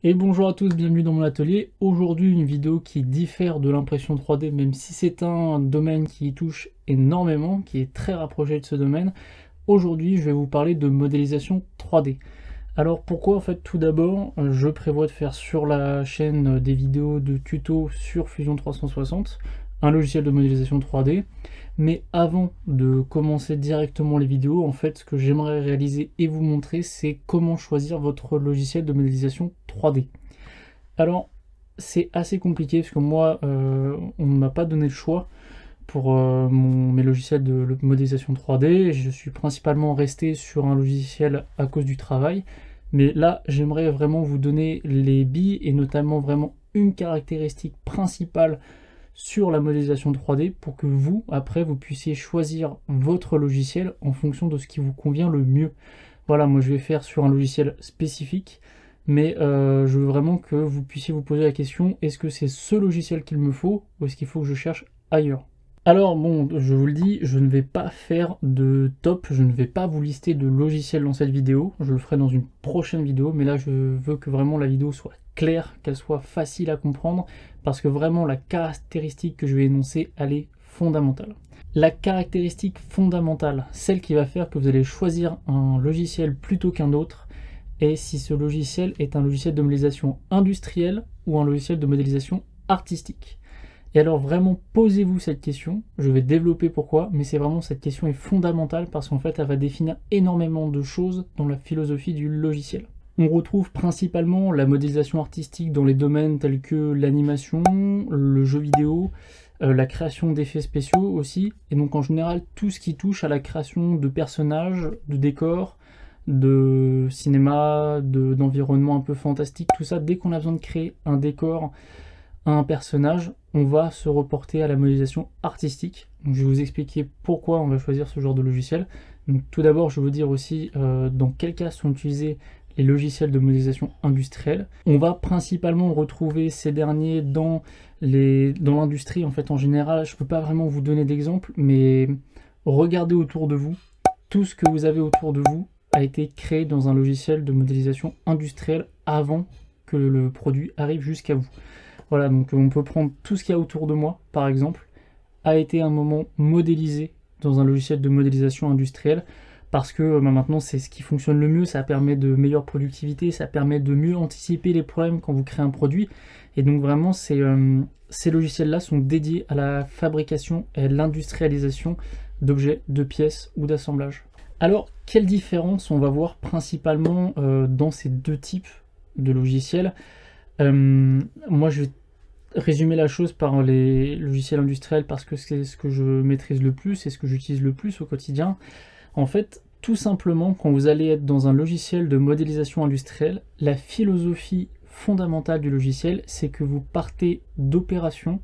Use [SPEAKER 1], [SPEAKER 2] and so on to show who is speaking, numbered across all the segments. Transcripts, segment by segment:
[SPEAKER 1] Et bonjour à tous, bienvenue dans mon atelier. Aujourd'hui une vidéo qui diffère de l'impression 3D, même si c'est un domaine qui y touche énormément, qui est très rapproché de ce domaine. Aujourd'hui je vais vous parler de modélisation 3D. Alors pourquoi en fait? Tout d'abord, je prévois de faire sur la chaîne des vidéos de tutos sur Fusion 360, un logiciel de modélisation 3D. Mais avant de commencer directement les vidéos, en fait, ce que j'aimerais réaliser et vous montrer, c'est comment choisir votre logiciel de modélisation 3D. Alors, c'est assez compliqué parce que moi, on ne m'a pas donné le choix pour mes logiciels de modélisation 3D. Je suis principalement resté sur un logiciel à cause du travail. Mais là, j'aimerais vraiment vous donner les billes et notamment vraiment une caractéristique principale sur la modélisation 3D pour que vous, après, vous puissiez choisir votre logiciel en fonction de ce qui vous convient le mieux. Voilà, moi je vais faire sur un logiciel spécifique, mais je veux vraiment que vous puissiez vous poser la question, est-ce que c'est ce logiciel qu'il me faut ou est-ce qu'il faut que je cherche ailleurs? Alors bon, je vous le dis, je ne vais pas faire de top, je ne vais pas vous lister de logiciels dans cette vidéo, je le ferai dans une prochaine vidéo, mais là je veux que vraiment la vidéo soit claire, qu'elle soit facile à comprendre, parce que vraiment la caractéristique que je vais énoncer, elle est fondamentale. La caractéristique fondamentale, celle qui va faire que vous allez choisir un logiciel plutôt qu'un autre, est si ce logiciel est un logiciel de modélisation industrielle ou un logiciel de modélisation artistique. Et alors vraiment posez-vous cette question, je vais développer pourquoi, mais c'est vraiment cette question est fondamentale parce qu'en fait elle va définir énormément de choses dans la philosophie du logiciel. On retrouve principalement la modélisation artistique dans les domaines tels que l'animation, le jeu vidéo, la création d'effets spéciaux aussi, et donc en général tout ce qui touche à la création de personnages, de décors, de cinéma, d'environnements un peu fantastiques, tout ça, dès qu'on a besoin de créer un décor, un personnage, on va se reporter à la modélisation artistique. Donc, je vais vous expliquer pourquoi on va choisir ce genre de logiciel. Donc, tout d'abord, je vais vous dire aussi dans quel cas sont utilisés les logiciels de modélisation industrielle. On va principalement retrouver ces derniers dans l'industrie en fait en général. Je ne peux pas vraiment vous donner d'exemple, mais regardez autour de vous. Tout ce que vous avez autour de vous a été créé dans un logiciel de modélisation industrielle avant que le produit arrive jusqu'à vous. Voilà, donc on peut prendre tout ce qu'il y a autour de moi, par exemple, a été à un moment modélisé dans un logiciel de modélisation industrielle, parce que maintenant c'est ce qui fonctionne le mieux, ça permet de meilleure productivité, ça permet de mieux anticiper les problèmes quand vous créez un produit, et donc vraiment ces logiciels-là sont dédiés à la fabrication et à l'industrialisation d'objets, de pièces ou d'assemblages. Alors, quelle différence on va voir principalement dans ces deux types de logiciels? Moi je vais résumer la chose par les logiciels industriels parce que c'est ce que je maîtrise le plus, c'est ce que j'utilise le plus au quotidien. En fait, tout simplement, quand vous allez être dans un logiciel de modélisation industrielle, la philosophie fondamentale du logiciel, c'est que vous partez d'opérations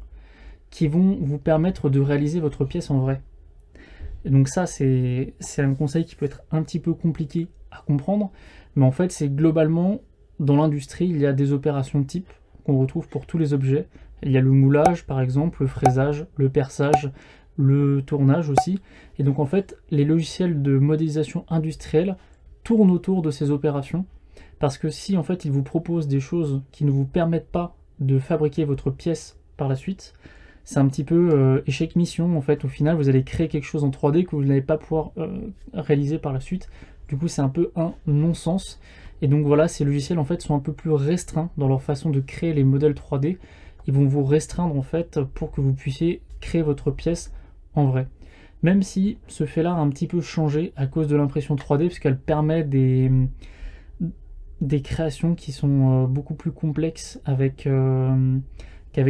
[SPEAKER 1] qui vont vous permettre de réaliser votre pièce en vrai. Et donc ça, c'est un conseil qui peut être un petit peu compliqué à comprendre, mais en fait, c'est globalement, dans l'industrie, il y a des opérations types qu'on retrouve pour tous les objets. Il y a le moulage, par exemple, le fraisage, le perçage, le tournage aussi. Et donc en fait, les logiciels de modélisation industrielle tournent autour de ces opérations, parce que si en fait ils vous proposent des choses qui ne vous permettent pas de fabriquer votre pièce par la suite, c'est un petit peu échec mission en fait. Au final, vous allez créer quelque chose en 3D que vous n'allez pas pouvoir réaliser par la suite. Du coup, c'est un peu un non-sens. Et donc voilà, ces logiciels en fait sont un peu plus restreints dans leur façon de créer les modèles 3D. Ils vont vous restreindre en fait pour que vous puissiez créer votre pièce en vrai. Même si ce fait-là a un petit peu changé à cause de l'impression 3D, parce qu'elle permet des créations qui sont beaucoup plus complexes qu'avec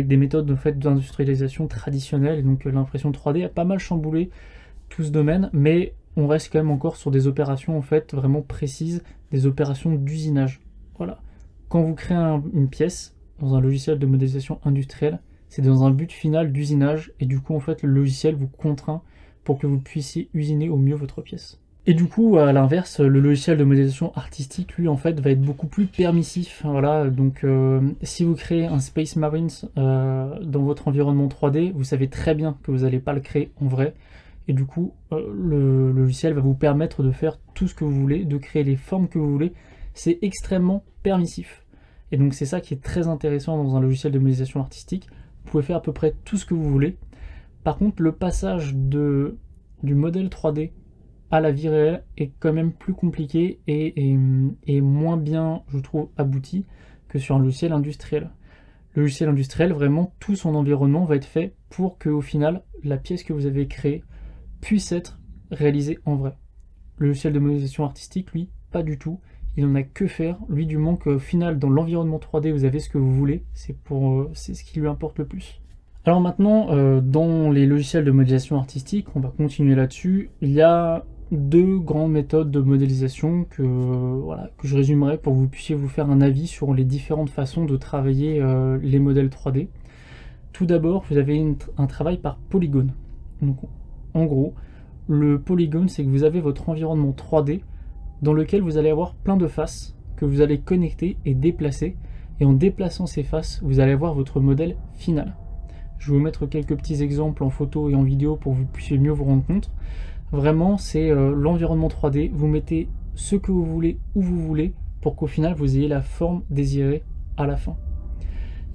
[SPEAKER 1] des méthodes en fait, d'industrialisation traditionnelles. Et donc l'impression 3D a pas mal chamboulé tout ce domaine, mais on reste quand même encore sur des opérations en fait vraiment précises, des opérations d'usinage. Voilà. Quand vous créez une pièce dans un logiciel de modélisation industrielle, c'est dans un but final d'usinage, et du coup en fait le logiciel vous contraint pour que vous puissiez usiner au mieux votre pièce. Et du coup, à l'inverse, le logiciel de modélisation artistique, lui, en fait, va être beaucoup plus permissif. Voilà, donc si vous créez un Space Marines dans votre environnement 3D, vous savez très bien que vous n'allez pas le créer en vrai. Et du coup, le logiciel va vous permettre de faire tout ce que vous voulez, de créer les formes que vous voulez. C'est extrêmement permissif. Et donc c'est ça qui est très intéressant dans un logiciel de modélisation artistique. Vous pouvez faire à peu près tout ce que vous voulez. Par contre, le passage du modèle 3D à la vie réelle est quand même plus compliqué et moins bien, je trouve, abouti que sur un logiciel industriel. Le logiciel industriel, vraiment, tout son environnement va être fait pour qu'au final, la pièce que vous avez créée puisse être réalisée en vrai. Le logiciel de modélisation artistique, lui, pas du tout. Il n'en a que faire. Lui, du moment qu'au final, dans l'environnement 3D, vous avez ce que vous voulez, c'est ce qui lui importe le plus. Alors maintenant, dans les logiciels de modélisation artistique, on va continuer là-dessus. Il y a deux grandes méthodes de modélisation que je résumerai pour que vous puissiez vous faire un avis sur les différentes façons de travailler les modèles 3D. Tout d'abord, vous avez un travail par polygone. Donc, en gros, le polygone, c'est que vous avez votre environnement 3D dans lequel vous allez avoir plein de faces que vous allez connecter et déplacer. Et en déplaçant ces faces, vous allez avoir votre modèle final. Je vais vous mettre quelques petits exemples en photo et en vidéo pour que vous puissiez mieux vous rendre compte. Vraiment, c'est l'environnement 3D. Vous mettez ce que vous voulez où vous voulez pour qu'au final, vous ayez la forme désirée à la fin.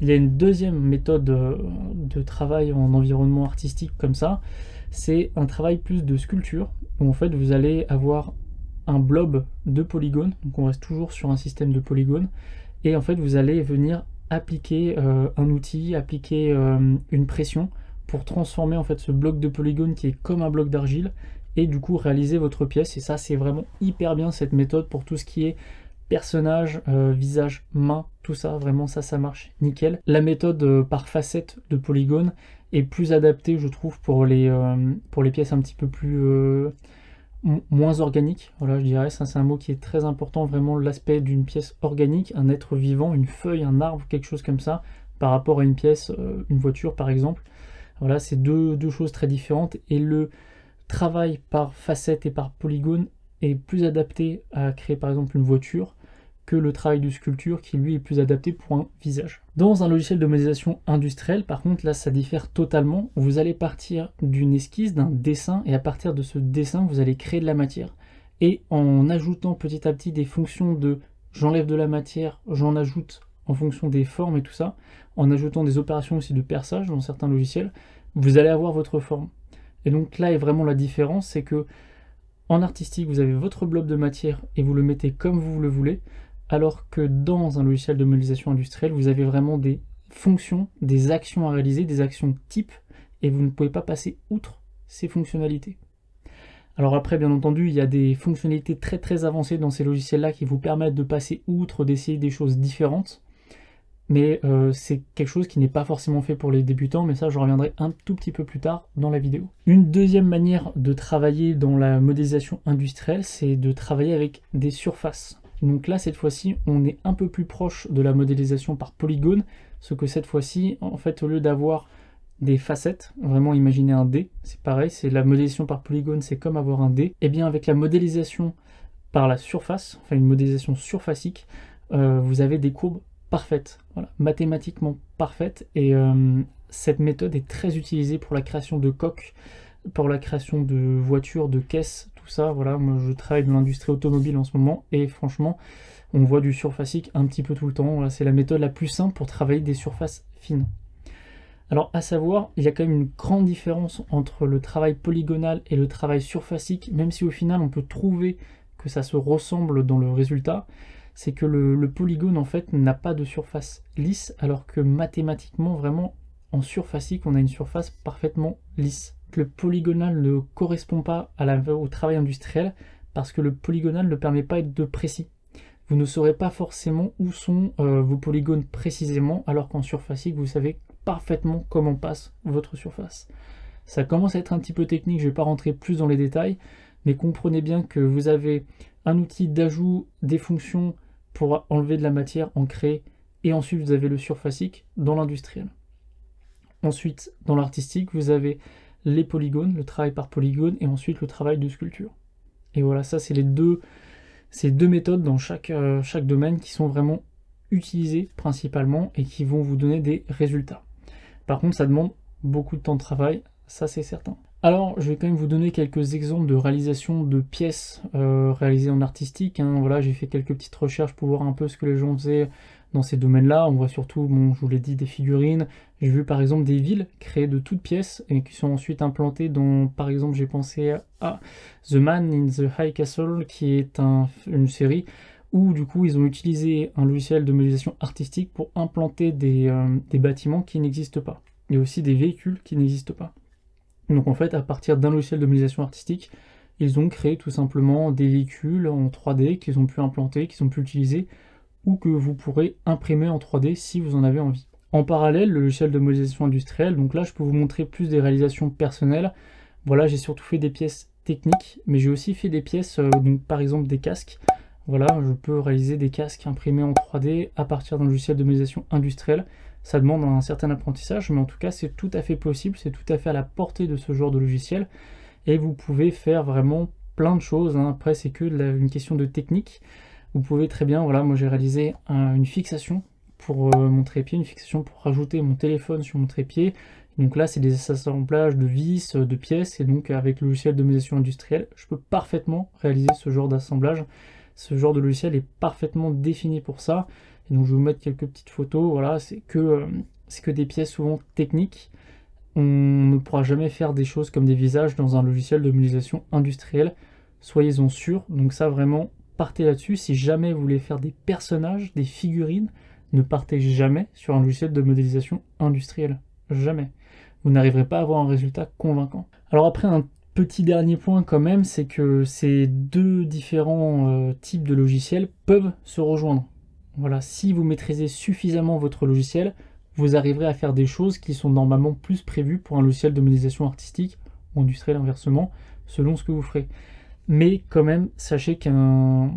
[SPEAKER 1] Il y a une deuxième méthode de travail en environnement artistique comme ça. C'est un travail plus de sculpture, où en fait, vous allez avoir un blob de polygones. Donc on reste toujours sur un système de polygones. Et en fait, vous allez venir appliquer un outil, appliquer une pression pour transformer en fait ce bloc de polygone qui est comme un bloc d'argile et du coup réaliser votre pièce. Et ça, c'est vraiment hyper bien cette méthode pour tout ce qui est personnage, visage, main, tout ça, vraiment ça marche nickel. La méthode par facette de polygone est plus adaptée, je trouve, pour les pièces un petit peu plus moins organiques. Voilà, je dirais, ça c'est un mot qui est très important, vraiment l'aspect d'une pièce organique, un être vivant, une feuille, un arbre, quelque chose comme ça, par rapport à une pièce, une voiture par exemple. Voilà, c'est deux choses très différentes et le travail par facette et par polygone est plus adapté à créer par exemple une voiture que le travail de sculpture qui lui est plus adapté pour un visage. Dans un logiciel de modélisation industrielle, par contre, là ça diffère totalement. Vous allez partir d'une esquisse, d'un dessin, et à partir de ce dessin, vous allez créer de la matière. Et en ajoutant petit à petit des fonctions de j'enlève de la matière, j'en ajoute en fonction des formes et tout ça, en ajoutant des opérations aussi de perçage dans certains logiciels, vous allez avoir votre forme. Et donc là est vraiment la différence, c'est que en artistique, vous avez votre blob de matière et vous le mettez comme vous le voulez, alors que dans un logiciel de modélisation industrielle, vous avez vraiment des fonctions, des actions à réaliser, des actions types, et vous ne pouvez pas passer outre ces fonctionnalités. Alors après, bien entendu, il y a des fonctionnalités très avancées dans ces logiciels-là qui vous permettent de passer outre, d'essayer des choses différentes, mais c'est quelque chose qui n'est pas forcément fait pour les débutants, mais ça je reviendrai un tout petit peu plus tard dans la vidéo. Une deuxième manière de travailler dans la modélisation industrielle, c'est de travailler avec des surfaces. Donc là, cette fois-ci, on est un peu plus proche de la modélisation par polygone, ce que cette fois-ci, en fait, au lieu d'avoir des facettes, vraiment imaginer un dé, c'est pareil, c'est la modélisation par polygone, c'est comme avoir un dé, et bien avec la modélisation par la surface, enfin une modélisation surfacique, vous avez des courbes parfaites, voilà, mathématiquement parfaites, et cette méthode est très utilisée pour la création de coques, pour la création de voitures, de caisses, tout ça. Voilà, moi je travaille dans l'industrie automobile en ce moment et franchement on voit du surfacique un petit peu tout le temps. Voilà, c'est la méthode la plus simple pour travailler des surfaces fines. Alors à savoir, il y a quand même une grande différence entre le travail polygonal et le travail surfacique, même si au final on peut trouver que ça se ressemble dans le résultat. C'est que le polygone en fait n'a pas de surface lisse, alors que mathématiquement vraiment en surfacique on a une surface parfaitement lisse. Le polygonal ne correspond pas au travail industriel parce que le polygonal ne permet pas de précis. Vous ne saurez pas forcément où sont vos polygones précisément, alors qu'en surfacique vous savez parfaitement comment passe votre surface. Ça commence à être un petit peu technique, je ne vais pas rentrer plus dans les détails, mais comprenez bien que vous avez un outil d'ajout des fonctions pour enlever de la matière, en créer, et ensuite vous avez le surfacique dans l'industriel. Ensuite, dans l'artistique, vous avez les polygones, le travail par polygone, et ensuite le travail de sculpture. Et voilà, ça c'est ces deux méthodes dans chaque domaine qui sont vraiment utilisées principalement et qui vont vous donner des résultats. Par contre, ça demande beaucoup de temps de travail, ça c'est certain. Alors, je vais quand même vous donner quelques exemples de réalisation de pièces réalisées en artistique. Voilà, j'ai fait quelques petites recherches pour voir un peu ce que les gens faisaient dans ces domaines-là. On voit surtout, bon, je vous l'ai dit, des figurines. J'ai vu par exemple des villes créées de toutes pièces et qui sont ensuite implantées dans, par exemple, j'ai pensé à The Man in the High Castle, qui est une série où du coup ils ont utilisé un logiciel de modélisation artistique pour implanter des bâtiments qui n'existent pas. Il y a aussi des véhicules qui n'existent pas. Donc en fait, à partir d'un logiciel de modélisation artistique, ils ont créé tout simplement des véhicules en 3D qu'ils ont pu implanter, qu'ils ont pu utiliser, ou que vous pourrez imprimer en 3D si vous en avez envie. En parallèle, le logiciel de modélisation industrielle, donc là je peux vous montrer plus des réalisations personnelles. Voilà, j'ai surtout fait des pièces techniques, mais j'ai aussi fait des pièces, donc par exemple des casques. Voilà, je peux réaliser des casques imprimés en 3D à partir d'un logiciel de modélisation industrielle. Ça demande un certain apprentissage, mais en tout cas c'est tout à fait possible, c'est tout à fait à la portée de ce genre de logiciel. Et vous pouvez faire vraiment plein de choses, hein. Après c'est que une question de technique. Vous pouvez très bien, voilà, moi j'ai réalisé une fixation pour mon trépied, une fixation pour rajouter mon téléphone sur mon trépied. Donc là c'est des assemblages de vis, de pièces, et donc avec le logiciel de modélisation industrielle, je peux parfaitement réaliser ce genre d'assemblage. Ce genre de logiciel est parfaitement défini pour ça. Et donc je vais vous mettre quelques petites photos. Voilà, c'est que des pièces souvent techniques. On ne pourra jamais faire des choses comme des visages dans un logiciel de modélisation industrielle. Soyez-en sûrs. Donc ça vraiment, partez là-dessus. Si jamais vous voulez faire des personnages, des figurines, ne partez jamais sur un logiciel de modélisation industrielle. Jamais. Vous n'arriverez pas à avoir un résultat convaincant. Alors après, un petit dernier point quand même, c'est que ces deux différents types de logiciels peuvent se rejoindre. Voilà, si vous maîtrisez suffisamment votre logiciel, vous arriverez à faire des choses qui sont normalement plus prévues pour un logiciel de modélisation artistique ou industrielle inversement, selon ce que vous ferez. Mais quand même, sachez qu'un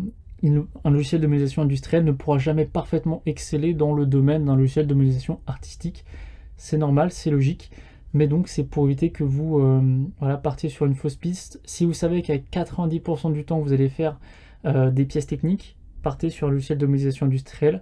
[SPEAKER 1] logiciel de modélisation industrielle ne pourra jamais parfaitement exceller dans le domaine d'un logiciel de modélisation artistique. C'est normal, c'est logique. Mais donc c'est pour éviter que vous voilà, partiez sur une fausse piste. Si vous savez qu'à 90% du temps vous allez faire des pièces techniques, partez sur un logiciel de modélisation industrielle,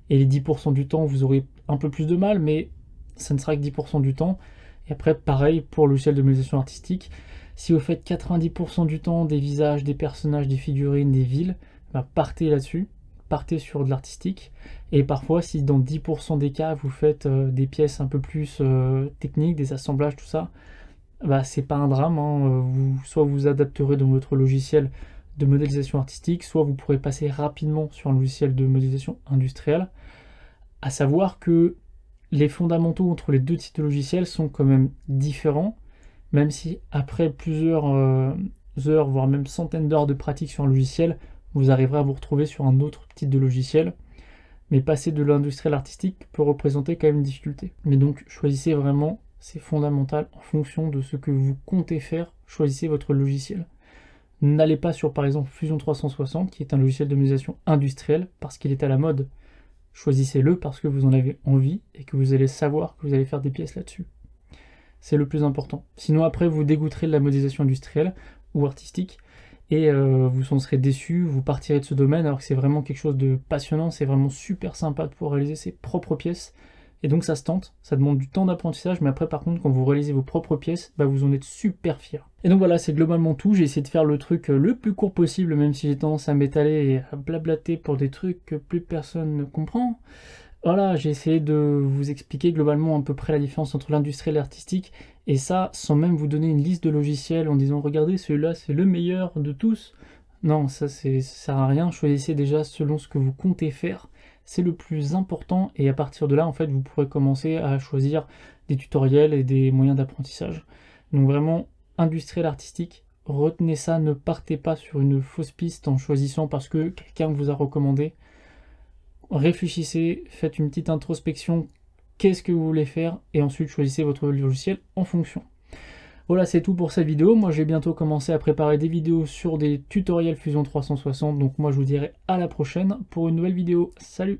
[SPEAKER 1] et les 10% du temps vous aurez un peu plus de mal, mais ça ne sera que 10% du temps. Et après pareil pour le logiciel de modélisation artistique, si vous faites 90% du temps des visages, des personnages, des figurines, des villes, bah partez là-dessus. Partez sur de l'artistique, et parfois si dans 10% des cas vous faites des pièces un peu plus techniques, des assemblages, tout ça, bah c'est pas un drame, hein. Soit vous adapterez dans votre logiciel de modélisation artistique, soit vous pourrez passer rapidement sur un logiciel de modélisation industrielle. À savoir que les fondamentaux entre les deux types de logiciels sont quand même différents, même si après plusieurs heures, voire même centaines d'heures de pratique sur un logiciel, vous arriverez à vous retrouver sur un autre type de logiciel. Mais passer de l'industriel artistique peut représenter quand même une difficulté. Mais donc choisissez vraiment, c'est fondamental, en fonction de ce que vous comptez faire, choisissez votre logiciel. N'allez pas sur par exemple Fusion 360, qui est un logiciel de modélisation industrielle, parce qu'il est à la mode. Choisissez-le parce que vous en avez envie et que vous allez savoir que vous allez faire des pièces là-dessus. C'est le plus important. Sinon après vous dégoûterez de la modélisation industrielle ou artistique, et vous en serez déçu, vous partirez de ce domaine alors que c'est vraiment quelque chose de passionnant, c'est vraiment super sympa de pouvoir réaliser ses propres pièces, et donc ça se tente, ça demande du temps d'apprentissage, mais après par contre quand vous réalisez vos propres pièces, bah, vous en êtes super fiers. Et donc voilà, c'est globalement tout, j'ai essayé de faire le truc le plus court possible, même si j'ai tendance à m'étaler et à blablater pour des trucs que plus personne ne comprend. Voilà, j'ai essayé de vous expliquer globalement à peu près la différence entre l'industriel et l'artistique, et ça sans même vous donner une liste de logiciels en disant regardez celui-là c'est le meilleur de tous. Non, ça sert à rien, choisissez déjà selon ce que vous comptez faire, c'est le plus important, et à partir de là en fait vous pourrez commencer à choisir des tutoriels et des moyens d'apprentissage. Donc vraiment, industriel artistique, retenez ça, ne partez pas sur une fausse piste en choisissant parce que quelqu'un vous a recommandé. Réfléchissez, faites une petite introspection, qu'est-ce que vous voulez faire, et ensuite choisissez votre logiciel en fonction. Voilà, c'est tout pour cette vidéo. Moi, je vais bientôt commencer à préparer des vidéos sur des tutoriels Fusion 360, donc moi, je vous dirai à la prochaine pour une nouvelle vidéo. Salut!